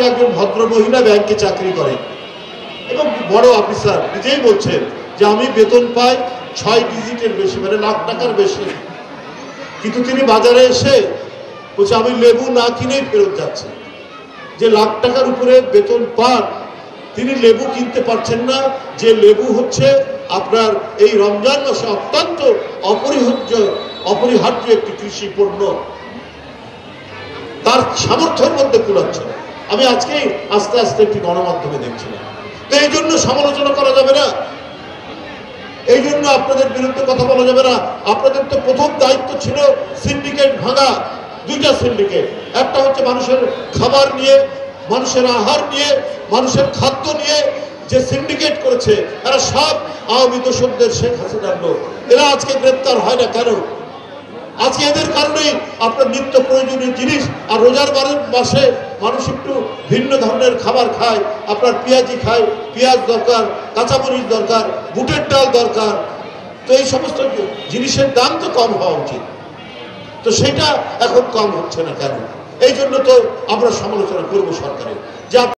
একজন ভদ্র মহিলা ব্যাংকে চাকরি করেন এবং বড় অফিসার, নিজেই বলছেন যে আমি বেতন পাই 6 ডিজিটের বেশি, মানে লাখ টাকার বেশি, কিন্তু তিনি বাজারে এসে বলছে আমি লেবু না কিনেই ফেরত যাচ্ছে। যে লাখ টাকার উপরে বেতন পান তিনি লেবু কিনতে পারছেন না, যে লেবু হচ্ছে আপনার এই রমজান মাসে অত্যন্ত অপরিহার্য একটি কৃষি পণ্য, তার সামর্থ্যের মধ্যে কুলাচ্ছে। আমি আজকেই আস্তে আস্তে একটি গণমাধ্যমে দেখছিলাম। তো এই জন্য সমালোচনা করা যাবে না, এই জন্য আপনাদের বিরুদ্ধে কথা বলা যাবে না। আপনাদের তো প্রথম দায়িত্ব ছিল সিন্ডিকেট ভাঙা। 2টা সিন্ডিকেট, একটা হচ্ছে মানুষের খাবার নিয়ে, মানুষের আহার নিয়ে, মানুষের খাদ্য নিয়ে যে সিন্ডিকেট করেছে, এরা সব আওয়ামী দোসরদের, শেখ হাসিনার লোক। এরা আজকে গ্রেপ্তার হয় না কেন? আজকে এদের কারণেই আপনার নিত্য প্রয়োজনীয় জিনিস, আর রোজার মাসে মানুষ একটু ভিন্ন ধরনের খাবার খায়, আপনার পেঁয়াজি খায়, পেঁয়াজ দরকার, কাঁচামরিচ দরকার, বুটের ডাল দরকার। তো এই সমস্ত জিনিসের দাম তো কম হওয়া উচিত, তো সেটা এখন কম হচ্ছে না কেন? এই জন্য তো আমরা সমালোচনা করবো সরকারের, যে